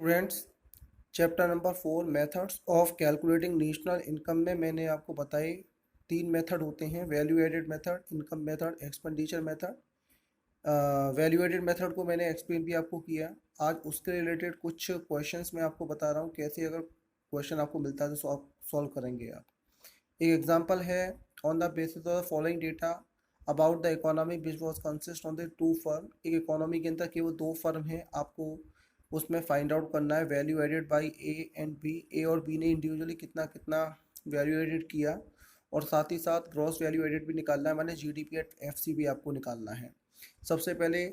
Students, chapter number 4 methods of calculating national income में मैंने आपको बताई 3 मेथड होते हैं। Value added method, income method, expenditure method. Value added method को मैंने एक्सप्लेन भी आपको किया। आज उसके रिलेटेड कुछ क्वेश्चंस मैं आपको बता रहा हूँ, कैसे अगर क्वेश्चन आपको मिलता है तो सॉल्व करेंगे आप। एक एग्जांपल है, on the basis of following data about the economy which was consist on the two firm. एक इकोनॉमी के अंदर केवल 2 फर्म हैं, आपको उसमें फाइंड आउट करना है value added by A and B. A और बी ने इंडिविजुअली कितना कितना वैल्यू एडेड किया, और साथ ही साथ ग्रॉस वैल्यू एडेड भी निकालना है, माने जीडीपी एट एफसी भी आपको निकालना है। सबसे पहले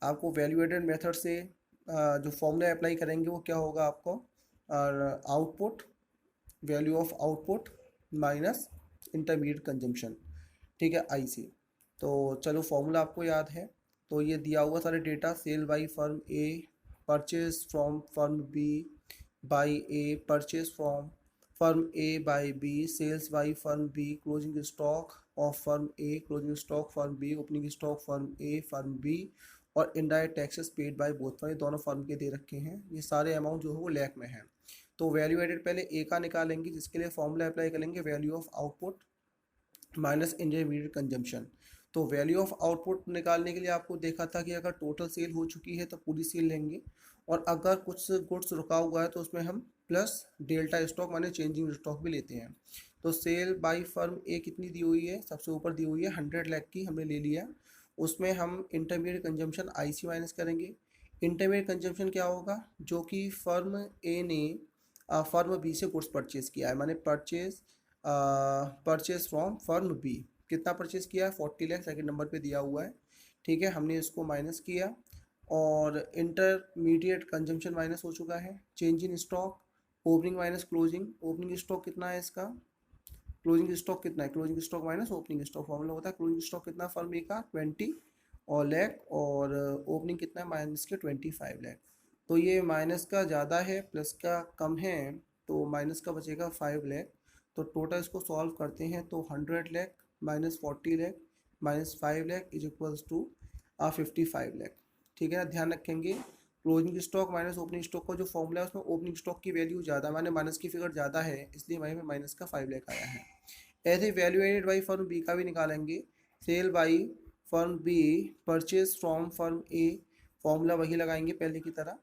आपको वैल्यू एडेड मेथड से जो फॉर्मूला अप्लाई करेंगे वो क्या होगा आपको, output, value of output minus intermediate consumption. ठीक है, आई सी। तो चलो फॉर्मूला आपको याद है। तो ये दिया हुआ सारे data, sale by firm A, purchase from firm B by A, purchase from firm A by B, sales by firm B, closing stock of firm A, closing stock firm B, opening stock firm A firm B, और indirect taxes paid by both firm, ये दोनों firm के दे रखे हैं। ये सारे amount जो है वो लैख में है। तो वैल्यू एडेड पहले ए का निकालेंगे, जिसके लिए फॉर्मूला अप्लाई करेंगे value of output minus intermediate consumption. तो वैल्यू ऑफ आउटपुट निकालने के लिए आपको देखा था कि अगर टोटल सेल हो चुकी है तो पूरी सेल लेंगे, और अगर कुछ गुड्स रुका हुआ है तो उसमें हम प्लस डेल्टा स्टॉक माने चेंजिंग स्टॉक भी लेते हैं। तो सेल बाई फर्म ए कितनी दी हुई है, सबसे ऊपर दी हुई है 100 लाख की, हमने ले लिया। उसमें हम इंटरमीडिएट कंजम्पशन आई सी माइनस करेंगे। इंटरमीडिएट कंजम्पशन क्या होगा, जो कि फर्म ए ने फर्म बी से गुड्स परचेज किया है, माने परचेज फ्रॉम फर्म बी। कितना परचेज किया है, 40 लाख, सेकेंड नंबर पे दिया हुआ है। ठीक है, हमने इसको माइनस किया, और इंटरमीडिएट कंजम्पशन माइनस हो चुका है। Change in stock, opening minus closing. Opening stock कितना है इसका, क्लोजिंग स्टॉक कितना है, closing stock minus opening stock, formula होता है क्लोजिंग स्टॉक कितना फर्म ए का 20 और लैख, और ओपनिंग कितना है माइनस के 25 लाख। तो ये माइनस का ज़्यादा है, प्लस का कम है, तो माइनस का बचेगा 5 लाख। तो टोटल इसको सॉल्व करते हैं तो 100 lakh minus 40 lakh minus 5 lakh is equals to 55 lakh. ठीक है ना, ध्यान रखेंगे closing stock minus opening stock का जो फॉर्मूला है उसमें ओपनिंग स्टॉक की वैल्यू ज़्यादा, माने माइनस की फिगर ज़्यादा है, इसलिए हमारे में माइनस का 5 लाख आया है। ऐसे value added by firm B का भी निकालेंगे। Sale by firm B, purchase from firm A, formula वही लगाएंगे पहले की तरह।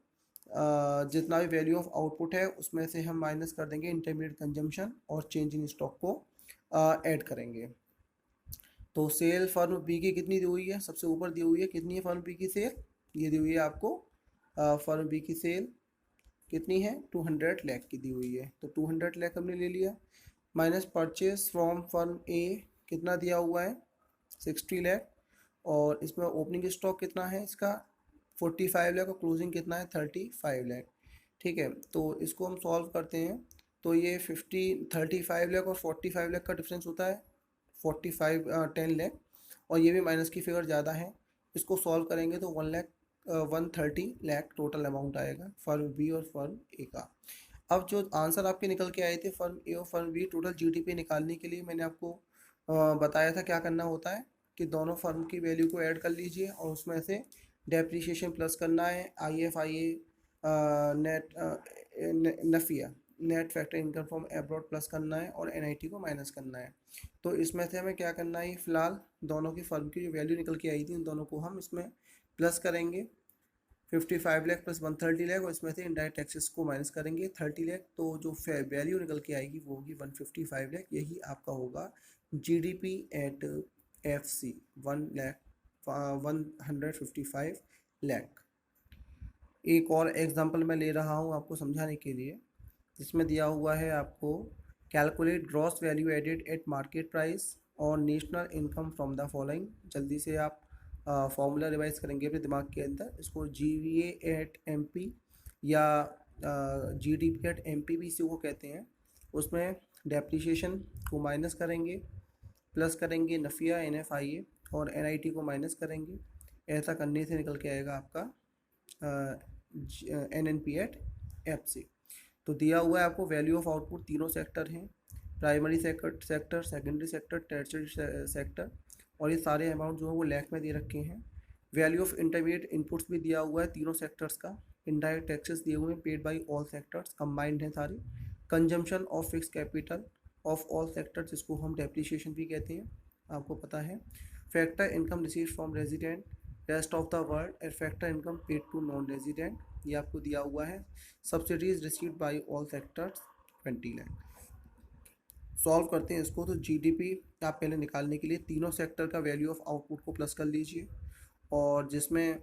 जितना भी वैल्यू ऑफ आउटपुट है उसमें से हम माइनस कर देंगे इंटरमीडिएट कंजम्पशन, और चेंज इन स्टॉक को ऐड करेंगे। तो सेल फर्म बी की कितनी दी हुई है, सबसे ऊपर दी हुई है, कितनी है फर्म बी की सेल, ये दी हुई है आपको। फर्म बी की सेल कितनी है, 200 लाख की दी हुई है, तो 200 लाख हमने ले लिया। माइनस परचेज फ्रॉम फर्म ए कितना दिया हुआ है, 60 लाख, और इसमें ओपनिंग स्टॉक कितना है इसका 45 लाख, और क्लोजिंग कितना है 35 लाख। ठीक है, तो इसको हम सॉल्व करते हैं। तो ये 35 लाख और 45 लाख का डिफरेंस होता है 10 लाख, और ये भी माइनस की फिगर ज़्यादा है। इसको सॉल्व करेंगे तो 130 लाख टोटल अमाउंट आएगा फर्म बी और फर्म ए का। अब जो आंसर आपके निकल के आए थे फर्म ए और फर्म बी, टोटल जीडीपी निकालने के लिए मैंने आपको बताया था क्या करना होता है, कि दोनों फर्म की वैल्यू को ऐड कर लीजिए, और उसमें से डेप्रिसिएशन प्लस करना है, I F I A, net नफिया, net factor income from abroad plus करना है, और एनआईटी को माइनस करना है। तो इसमें से हमें क्या करना है, फिलहाल दोनों की फर्म की जो वैल्यू निकल के आई थी उन दोनों को हम इसमें प्लस करेंगे, 55 लाख प्लस 130 लाख, और इसमें से इंडायरेक्ट टैक्सेस को माइनस करेंगे 30 लाख। तो जो वैल्यू निकल के आएगी वो होगी 155 लाख। यही आपका होगा GDP at F C, 155 lakh. एक और एग्जांपल मैं ले रहा हूँ आपको समझाने के लिए, जिसमें दिया हुआ है आपको calculate gross value added at market price और national income from the following. जल्दी से आप फॉर्मूला रिवाइज करेंगे अपने दिमाग के अंदर। इसको G V at M P या G D P at M P भी इसी को कहते हैं। उसमें डेप्रिसिएशन को माइनस करेंगे, प्लस करेंगे नफिया एन एफ आई ए, और एन आई टी को माइनस करेंगे। ऐसा करने से निकल के आएगा आपका N N P at F C. तो दिया हुआ है आपको वैल्यू ऑफ आउटपुट, तीनों सेक्टर हैं, primary sector, secondary sector, tertiary sector, और ये सारे अमाउंट जो है वो लैख में दे रखे हैं। वैल्यू ऑफ इंटरमीडिएट इनपुट्स भी दिया हुआ है तीनों सेक्टर्स का, इनडायरेक्ट टैक्सेस दिए हुए हैं paid by all sectors, combined हैं सारे। Consumption of fix capital of all sectors, जिसको हम डेप्रिसिएशन भी कहते हैं, आपको पता है। Factor income receive from resident rest of the world and factor income paid to non resident, ये आपको दिया हुआ है। Subsidies received by all sectors 20 lakh. Solve करते हैं इसको। तो जीडीपी आप पहले निकालने के लिए तीनों सेक्टर का वैल्यू ऑफ आउटपुट को प्लस कर लीजिए, और जिसमें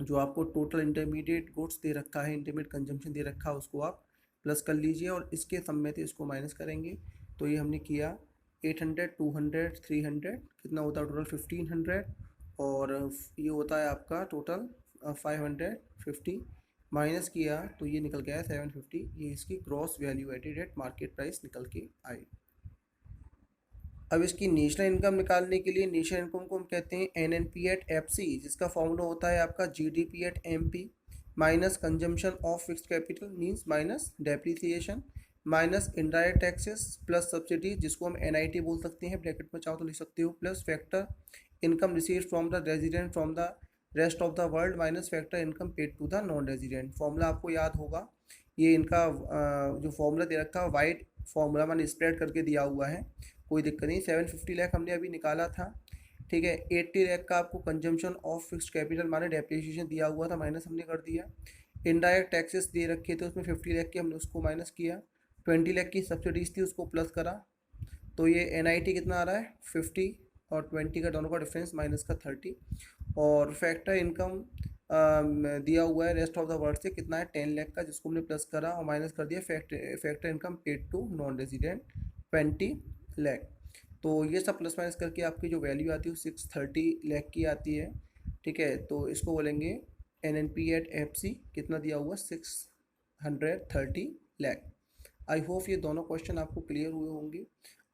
जो आपको टोटल इंटरमीडिएट गुड्स दे रखा है, इंटरमीडिएट कंजम्पशन दे रखा है, उसको आप प्लस कर लीजिए और इसके सम में से इसको माइनस करेंगे। तो ये हमने किया 800, 200, 300, कितना होता है टोटल 1500, और ये होता है आपका टोटल 550, माइनस किया तो ये निकल गया 750। ये इसकी gross value added at market price निकल के आई। अब इसकी नेशनल इनकम निकालने के लिए नेशनल इनकम को हम कहते हैं एनएनपी एट एफसी, जिसका फॉर्मूला होता है आपका GDP at MP minus consumption of fixed capital means minus depreciation minus indirect taxes plus subsidy, जिसको हम एनआईटी बोल सकते हैं, ब्रैकेट में चाहो तो लिख सकते हो, plus factor income received from the resident from the rest of the world minus factor income paid to the non resident. Formula आपको याद होगा, ये इनका जो फॉर्मूला दे रखा है वाइट फॉर्मूला मैंने स्प्रेड करके दिया हुआ है, कोई दिक्कत नहीं। 750 लाख हमने अभी निकाला था, ठीक है। 80 लाख का आपको कंजम्पशन ऑफ फिक्स्ड कैपिटल माने डेप्रिसिएशन दिया हुआ था, माइनस हमने कर दिया। इनडायरेक्ट टैक्सेस दे रखे थे, उसमें 50 लाख के हमने उसको माइनस किया। 20 लाख की सब्सिडीज थी, उसको प्लस करा। तो ये एनआईटी कितना आ रहा है 50 और 20 का दोनों का डिफरेंस माइनस का 30। और फैक्टर इनकम दिया हुआ है रेस्ट ऑफ द वर्ल्ड से, कितना है 10 लाख का, जिसको हमने प्लस करा और माइनस कर दिया factor income paid to non resident 20 lakh. तो ये सब प्लस माइनस करके आपकी जो वैल्यू आती है वो 630 लाख की आती है, ठीक है। तो इसको बोलेंगे एनएनपी एट एफसी, कितना दिया हुआ 630 लाख। आई होप ये दोनों क्वेश्चन आपको क्लियर हुए होंगे।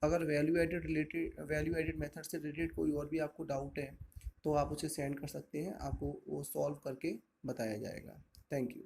अगर वैल्यू एडेड मेथड से रिलेटेड कोई और भी आपको डाउट है तो आप उसे सेंड कर सकते हैं, आपको वो सॉल्व करके बताया जाएगा। Thank you.